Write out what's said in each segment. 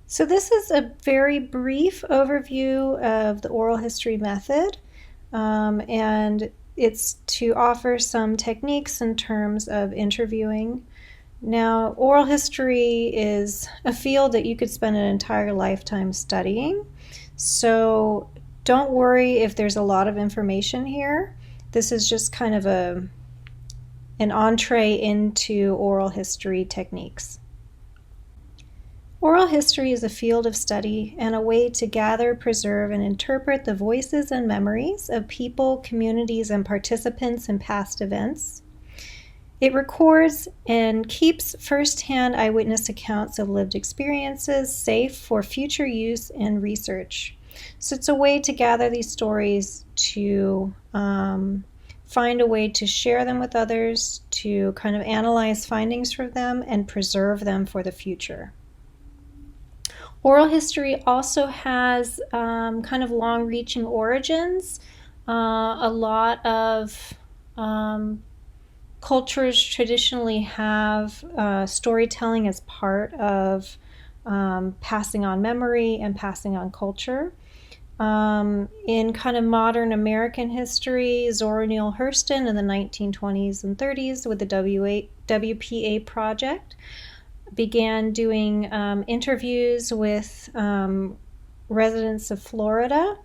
So this is a very brief overview of the oral history method, and it's to offer some techniques in terms of interviewing. Now, oral history is a field that you could spend an entire lifetime studying, so don't worry if there's a lot of information here. This is just kind of an entree into oral history techniques. Oral history is a field of study and a way to gather, preserve, and interpret the voices and memories of people, communities, and participants in past events. It records and keeps first-hand eyewitness accounts of lived experiences safe for future use and research. So it's a way to gather these stories, to find a way to share them with others, to kind of analyze findings from them, and preserve them for the future. Oral history also has kind of long-reaching origins. A lot of cultures traditionally have storytelling as part of passing on memory and passing on culture. In kind of modern American history, Zora Neale Hurston in the 1920s and 30s with the WPA project began doing interviews with residents of Florida.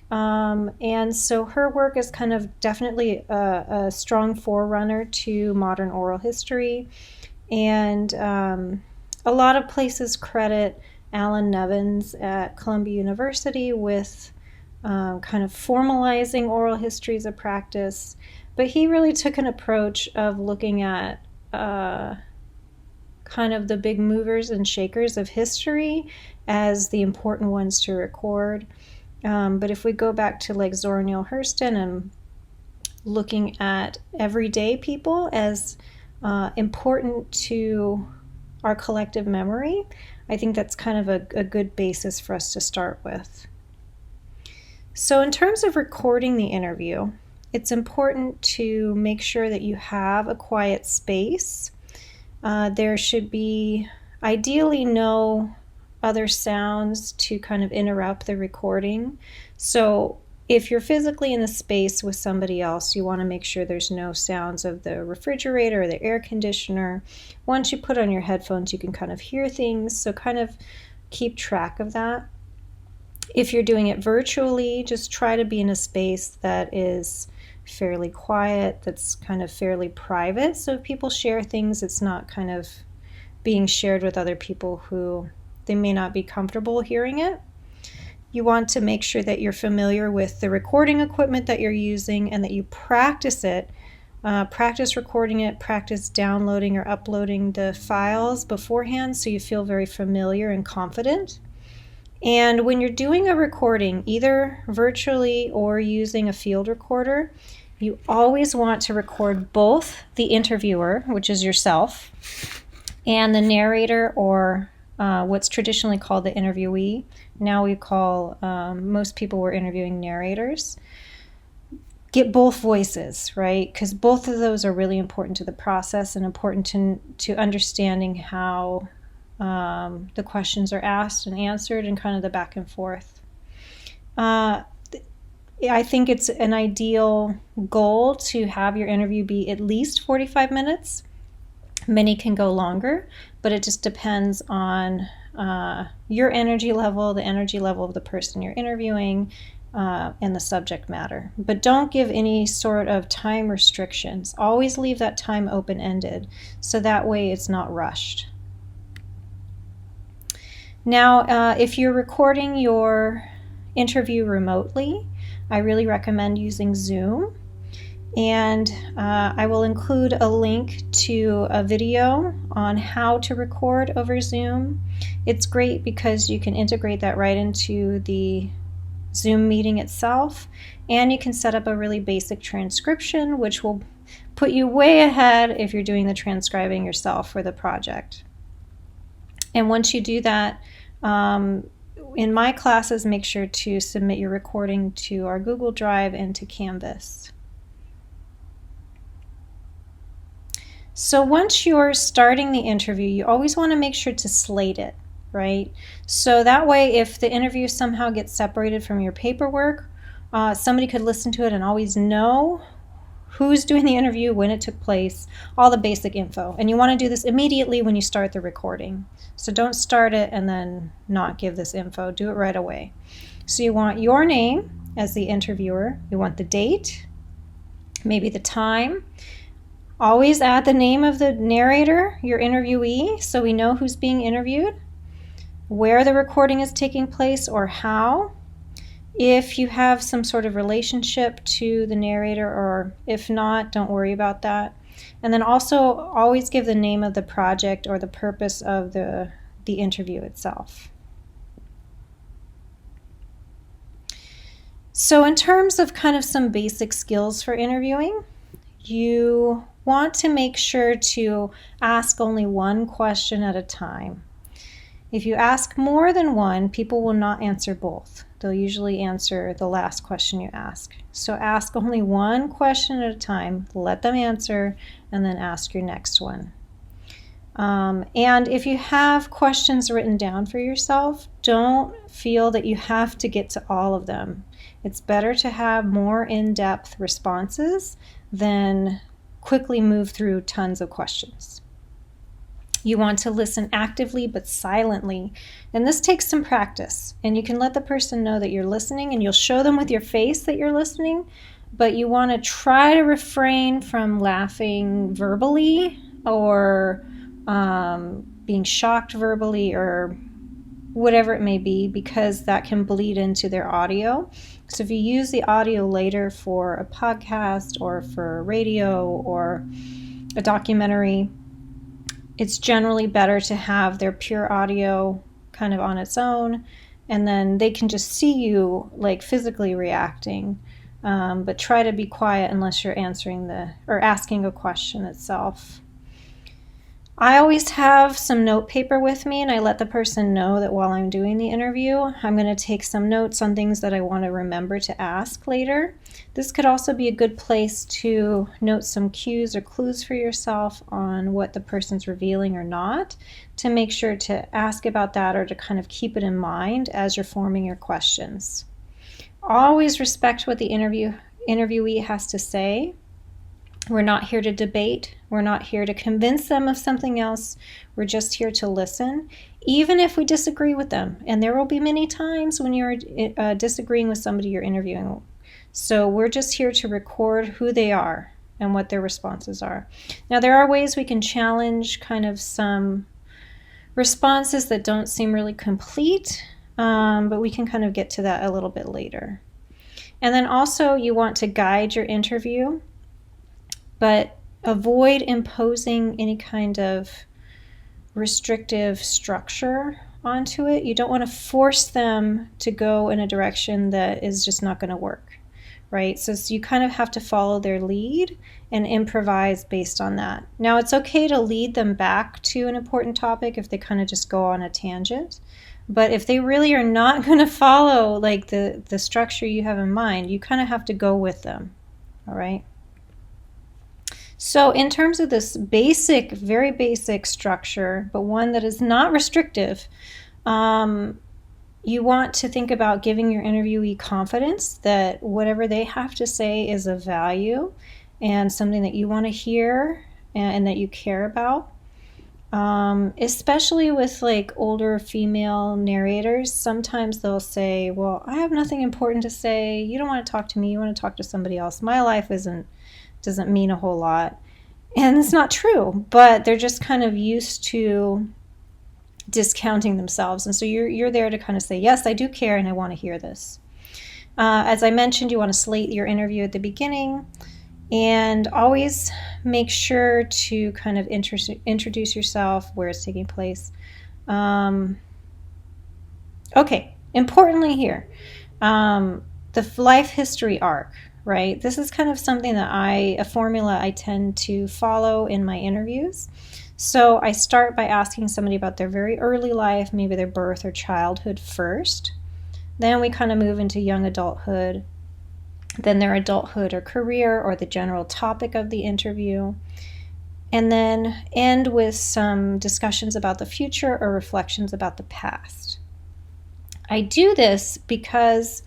And so her work is kind of definitely a strong forerunner to modern oral history. And a lot of places credit Alan Nevins at Columbia University with kind of formalizing oral history as a practice. But he really took an approach of looking at kind of the big movers and shakers of history as the important ones to record. But if we go back to like Zora Neale Hurston and looking at everyday people as important to our collective memory, I think that's kind of a good basis for us to start with. So in terms of recording the interview, it's important to make sure that you have a quiet space. There should be ideally no other sounds to kind of interrupt the recording. So if you're physically in a space with somebody else, you want to make sure there's no sounds of the refrigerator or the air conditioner. Once you put on your headphones, you can kind of hear things, so kind of keep track of that. If you're doing it virtually, just try to be in a space that is fairly quiet, that's kind of fairly private. So if people share things, it's not kind of being shared with other people who they may not be comfortable hearing it. You want to make sure that you're familiar with the recording equipment that you're using and that you practice it. Practice recording it, practice downloading or uploading the files beforehand so you feel very familiar and confident. And when you're doing a recording, either virtually or using a field recorder, you always want to record both the interviewer, which is yourself, and the narrator, or what's traditionally called the interviewee. Now we call, most people were interviewing narrators. Get both voices, right? Because both of those are really important to the process and important to understanding how the questions are asked and answered and kind of the back and forth. I think it's an ideal goal to have your interview be at least 45 minutes. Many can go longer, but it just depends on your energy level, the energy level of the person you're interviewing, and the subject matter. But don't give any sort of time restrictions. Always leave that time open-ended, so that way it's not rushed. Now, if you're recording your interview remotely, I really recommend using Zoom. And I will include a link to a video on how to record over Zoom. It's great because you can integrate that right into the Zoom meeting itself, and you can set up a really basic transcription, which will put you way ahead if you're doing the transcribing yourself for the project. And once you do that, in my classes, make sure to submit your recording to our Google Drive and to Canvas. So once you're starting the interview, you always want to make sure to slate it. right? So that way, if the interview somehow gets separated from your paperwork, somebody could listen to it and always know who's doing the interview, when it took place, all the basic info. And you want to do this immediately when you start the recording. So don't start it and then not give this info. Do it right away. So you want your name as the interviewer. You want the date, maybe the time. Always add the name of the narrator, your interviewee, so we know who's being interviewed, where the recording is taking place or how. If you have some sort of relationship to the narrator, or if not, don't worry about that. And then also always give the name of the project or the purpose of the interview itself. So in terms of kind of some basic skills for interviewing, you want to make sure to ask only one question at a time. If you ask more than one, people will not answer both. They'll usually answer the last question you ask. So ask only one question at a time, let them answer, and then ask your next one. And if you have questions written down for yourself, don't feel that you have to get to all of them. It's better to have more in-depth responses than quickly move through tons of questions. You want to listen actively but silently, and this takes some practice. And you can let the person know that you're listening, and you'll show them with your face that you're listening, but you want to try to refrain from laughing verbally or being shocked verbally or whatever it may be, because that can bleed into their audio. So if you use the audio later for a podcast or for radio or a documentary, it's generally better to have their pure audio kind of on its own, and then they can just see you like physically reacting. But try to be quiet unless you're answering or asking a question itself. I always have some note paper with me, and I let the person know that while I'm doing the interview, I'm going to take some notes on things that I want to remember to ask later. This could also be a good place to note some cues or clues for yourself on what the person's revealing or not, to make sure to ask about that or to kind of keep it in mind as you're forming your questions. Always respect what the interviewee has to say. We're not here to debate. We're not here to convince them of something else. We're just here to listen, even if we disagree with them. And there will be many times when you're disagreeing with somebody you're interviewing. So we're just here to record who they are and what their responses are. Now, there are ways we can challenge kind of some responses that don't seem really complete, but we can kind of get to that a little bit later. And then also you want to guide your interview, but avoid imposing any kind of restrictive structure onto it. You don't want to force them to go in a direction that is just not going to work, right? So you kind of have to follow their lead and improvise based on that. Now, it's okay to lead them back to an important topic if they kind of just go on a tangent. But if they really are not going to follow like the structure you have in mind, you kind of have to go with them, all right? So in terms of this basic, very basic structure, but one that is not restrictive, you want to think about giving your interviewee confidence that whatever they have to say is of value and something that you want to hear and that you care about. Especially with like older female narrators, sometimes they'll say, well, I have nothing important to say. You don't want to talk to me. You want to talk to somebody else. My life doesn't mean a whole lot. And it's not true, but they're just kind of used to discounting themselves. And so you're there to kind of say, yes, I do care and I want to hear this. As I mentioned, you want to slate your interview at the beginning and always make sure to kind of introduce yourself, where it's taking place. Okay, importantly here, the life history arc. Right? This is kind of something that a formula I tend to follow in my interviews. So I start by asking somebody about their very early life, maybe their birth or childhood first. Then we kind of move into young adulthood, then their adulthood or career or the general topic of the interview. and then end with some discussions about the future or reflections about the past. I do this because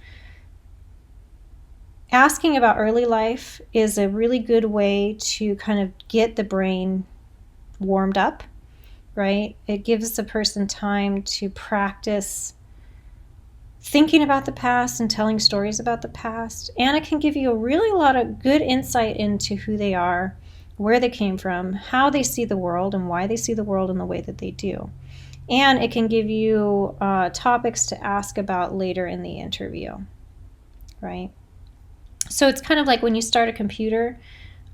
asking about early life is a really good way to kind of get the brain warmed up, right? It gives the person time to practice thinking about the past and telling stories about the past. And it can give you a really lot of good insight into who they are, where they came from, how they see the world, and why they see the world in the way that they do. And it can give you topics to ask about later in the interview, right? So it's kind of like when you start a computer,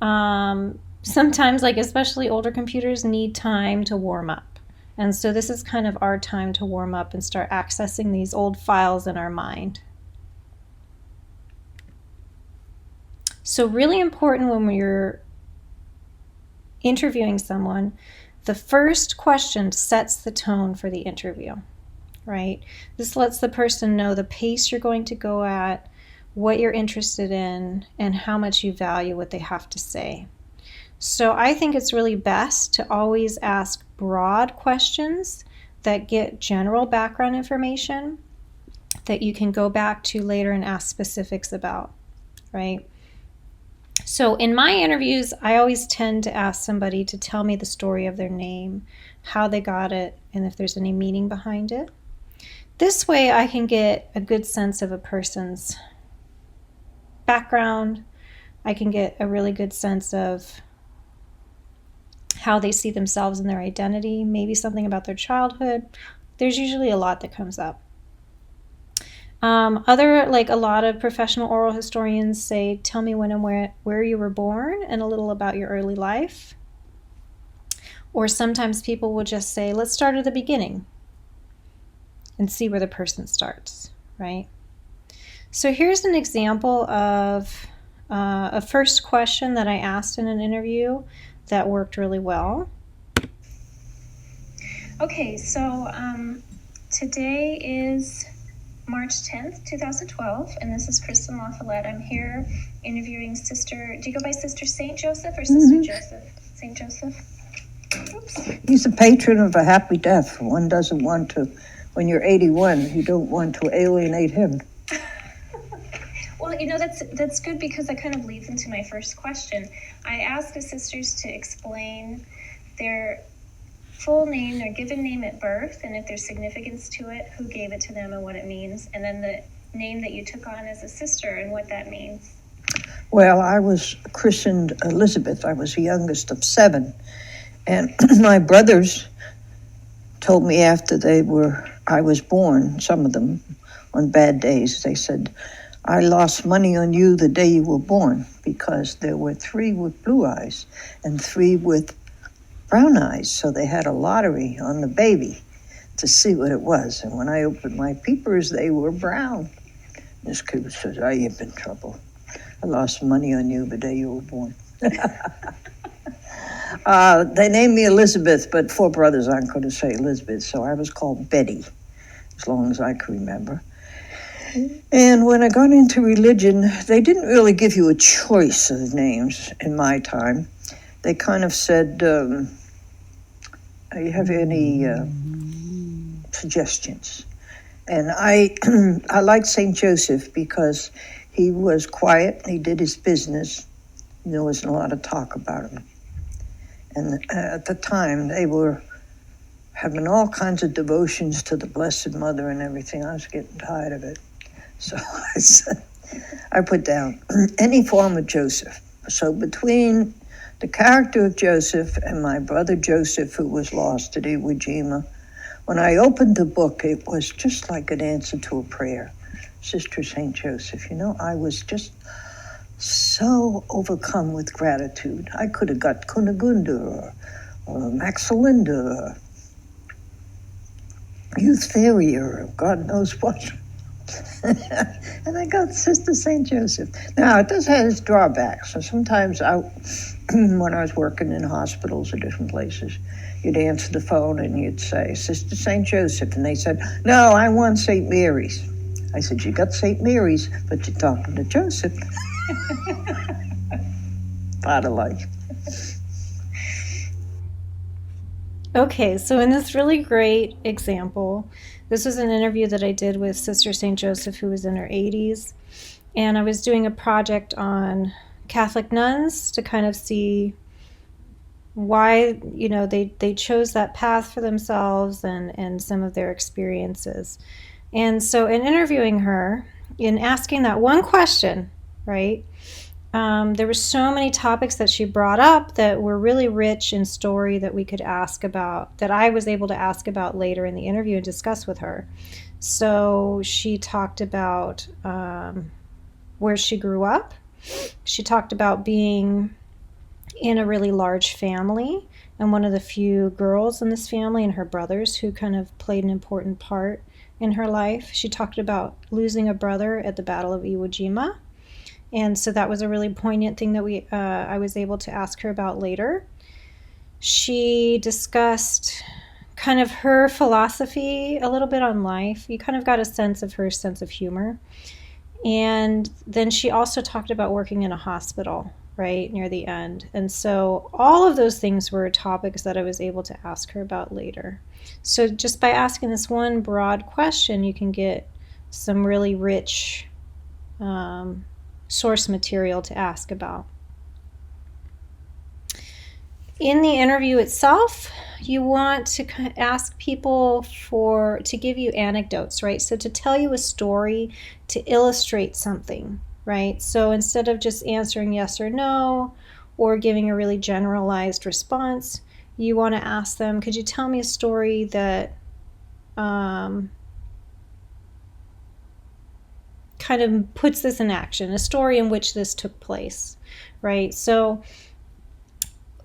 sometimes, like especially older computers, need time to warm up. And so this is kind of our time to warm up and start accessing these old files in our mind. So really important when you're interviewing someone, the first question sets the tone for the interview, right? This lets the person know the pace you're going to go at, what you're interested in, and how much you value what they have to say. So I think it's really best to always ask broad questions that get general background information that you can go back to later and ask specifics about, right? So in my interviews, I always tend to ask somebody to tell me the story of their name, how they got it, and if there's any meaning behind it. This way I can get a good sense of a person's background. I can get a really good sense of how they see themselves and their identity, maybe something about their childhood. There's usually a lot that comes up. A lot of professional oral historians say, tell me when and where you were born and a little about your early life. Or sometimes people will just say, let's start at the beginning and see where the person starts, right? So here's an example of a first question that I asked in an interview that worked really well. Okay, so today is March 10th, 2012, and this is Kristen LaFollette. I'm here interviewing Sister, do you go by Sister St. Joseph or Sister Joseph? St. Joseph? Oops. He's the patron of a happy death. One doesn't want to, when you're 81, you don't want to alienate him. Well, that's good because that kind of leads into my first question. I asked the sisters to explain their full name, their given name at birth, and if there's significance to it, who gave it to them and what it means, and then the name that you took on as a sister and what that means. Well, I was christened Elizabeth. I was the youngest of 7. And my brothers told me after I was born, some of them, on bad days, they said, I lost money on you the day you were born because there were 3 with blue eyes and 3 with brown eyes. So they had a lottery on the baby to see what it was. And when I opened my peepers, they were brown. This kid says, I ain't in trouble. I lost money on you the day you were born. They named me Elizabeth, but 4 brothers aren't going to say Elizabeth. So I was called Betty, as long as I can remember. And when I got into religion, they didn't really give you a choice of names in my time. They kind of said, do you have any suggestions? And I liked St. Joseph because he was quiet, he did his business. There wasn't a lot of talk about him. And at the time, they were having all kinds of devotions to the Blessed Mother and everything. I was getting tired of it. So I put down any form of Joseph. So between the character of Joseph and my brother Joseph, who was lost at Iwo Jima, when I opened the book, it was just like an answer to a prayer. Sister St. Joseph, I was just so overcome with gratitude. I could have got Kunigunda or Maxalinda or Eutheria or God knows what. And I got Sister St. Joseph. Now, it does have its drawbacks. So sometimes when I was working in hospitals or different places, you'd answer the phone and you'd say, Sister St. Joseph. And they said, no, I want St. Mary's. I said, you got St. Mary's, but you're talking to Joseph. Part of life. Okay, so in this really great example, this was an interview that I did with Sister St. Joseph, who was in her 80s. And I was doing a project on Catholic nuns to kind of see why, they chose that path for themselves and some of their experiences. And so in interviewing her, in asking that one question, right, there were so many topics that she brought up that were really rich in story that we could ask about, that I was able to ask about later in the interview and discuss with her. So she talked about where she grew up. She talked about being in a really large family and one of the few girls in this family and her brothers who kind of played an important part in her life. She talked about losing a brother at the Battle of Iwo Jima. And so that was a really poignant thing that I was able to ask her about later. She discussed kind of her philosophy a little bit on life. You kind of got a sense of her sense of humor. And then she also talked about working in a hospital right near the end. And so all of those things were topics that I was able to ask her about later. So just by asking this one broad question, you can get some really rich source material to ask about. In the interview itself, you want to ask people to give you anecdotes, right? So to tell you a story to illustrate something, right? So instead of just answering yes or no or giving a really generalized response, you want to ask them, could you tell me a story that kind of puts this in action, a story in which this took place, right? So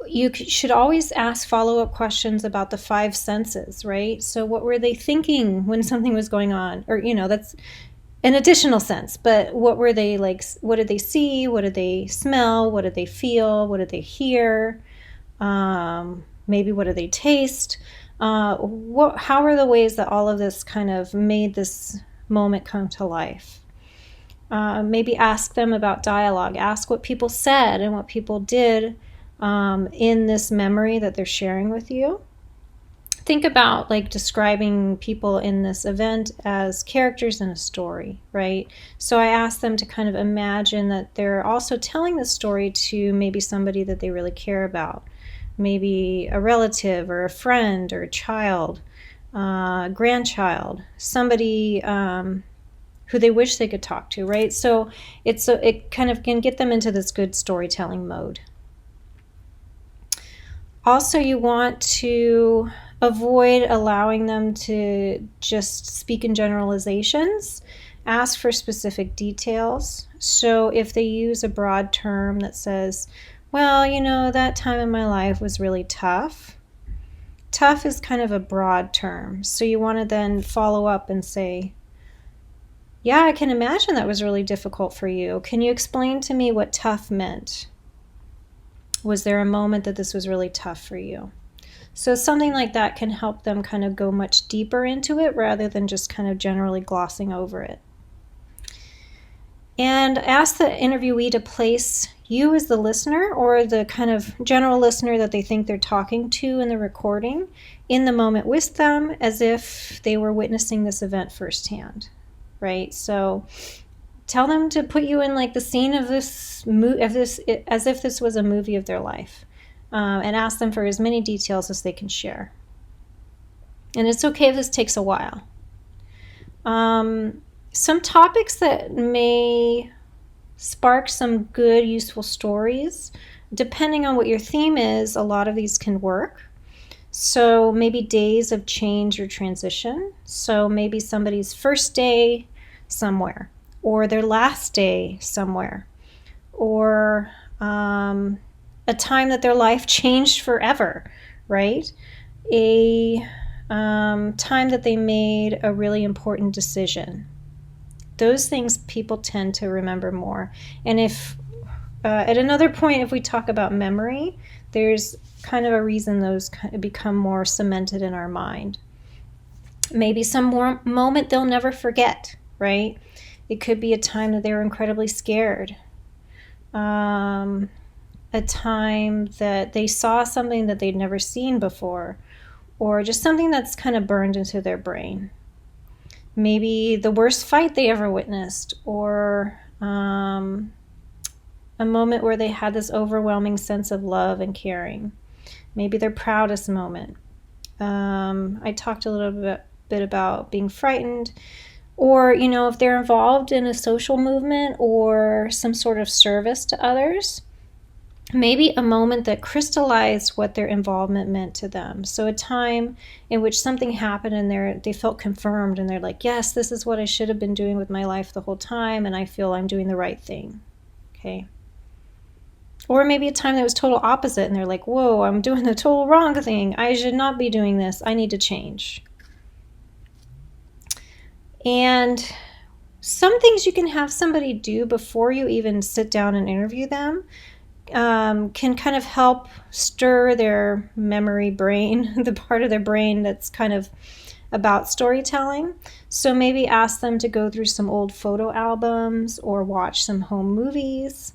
you should always ask follow-up questions about the five senses, right? So what were they thinking when something was going on? Or, that's an additional sense, but what were they like? What did they see? What did they smell? What did they feel? What did they hear? Maybe what did they taste? How are the ways that all of this kind of made this moment come to life? Maybe ask them about dialogue. Ask what people said and what people did in this memory that they're sharing with you. Think about like describing people in this event as characters in a story, right? So I asked them to kind of imagine that they're also telling the story to maybe somebody that they really care about, maybe a relative or a friend or a child, grandchild, somebody who they wish they could talk to, right? So it kind of can get them into this good storytelling mode. Also, you want to avoid allowing them to just speak in generalizations. Ask for specific details. So if they use a broad term that says, well, that time in my life was really tough. Tough is kind of a broad term. So you want to then follow up and say, yeah, I can imagine that was really difficult for you. Can you explain to me what tough meant? Was there a moment that this was really tough for you? So something like that can help them kind of go much deeper into it rather than just kind of generally glossing over it. And ask the interviewee to place you as the listener or the kind of general listener that they think they're talking to in the recording in the moment with them as if they were witnessing this event firsthand, right? So tell them to put you in like the scene of this as if this was a movie of their life, and ask them for as many details as they can share. And it's okay if this takes a while. Some topics that may spark some good, useful stories, depending on what your theme is, a lot of these can work. So maybe days of change or transition. So maybe somebody's first day somewhere, or their last day somewhere, or a time that their life changed forever, right? A time that they made a really important decision. Those things people tend to remember more. And if at another point, if we talk about memory, there's kind of a reason those kind of become more cemented in our mind. Maybe some more moment they'll never forget, right? It could be a time that they were incredibly scared. A time that they saw something that they'd never seen before, or just something that's kind of burned into their brain. Maybe the worst fight they ever witnessed, or a moment where they had this overwhelming sense of love and caring. Maybe their proudest moment. I talked a little bit about being frightened, or, if they're involved in a social movement or some sort of service to others, maybe a moment that crystallized what their involvement meant to them. So a time in which something happened and they felt confirmed, and they're like, yes, this is what I should have been doing with my life the whole time, and I feel I'm doing the right thing. Okay. Or maybe a time that was total opposite, and they're like, whoa, I'm doing the total wrong thing. I should not be doing this. I need to change. And some things you can have somebody do before you even sit down and interview them can kind of help stir their memory brain, the part of their brain that's kind of about storytelling. So maybe ask them to go through some old photo albums or watch some home movies.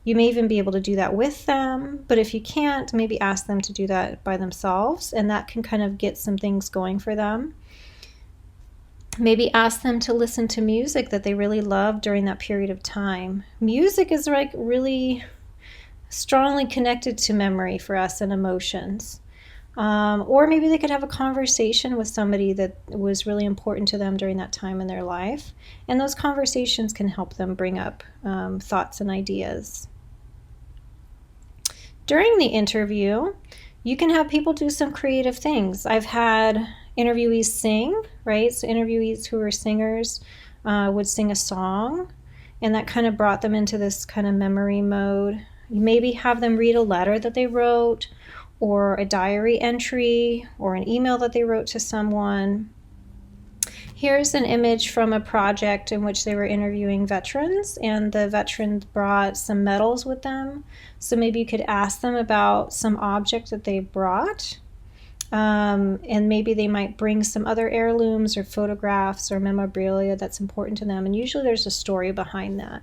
You may even be able to do that with them, but if you can't, maybe ask them to do that by themselves, and that can kind of get some things going for them. Maybe ask them to listen to music that they really loved during that period of time. Music is like really strongly connected to memory for us and emotions. Or maybe they could have a conversation with somebody that was really important to them during that time in their life. And those conversations can help them bring up thoughts and ideas. During the interview, you can have people do some creative things. I've had interviewees sing, right? So interviewees who are singers would sing a song, and that kind of brought them into this kind of memory mode. You maybe have them read a letter that they wrote, or a diary entry, or an email that they wrote to someone. Here's an image from a project in which they were interviewing veterans, and the veterans brought some medals with them. So maybe you could ask them about some object that they brought, and maybe they might bring some other heirlooms or photographs or memorabilia that's important to them. And usually there's a story behind that.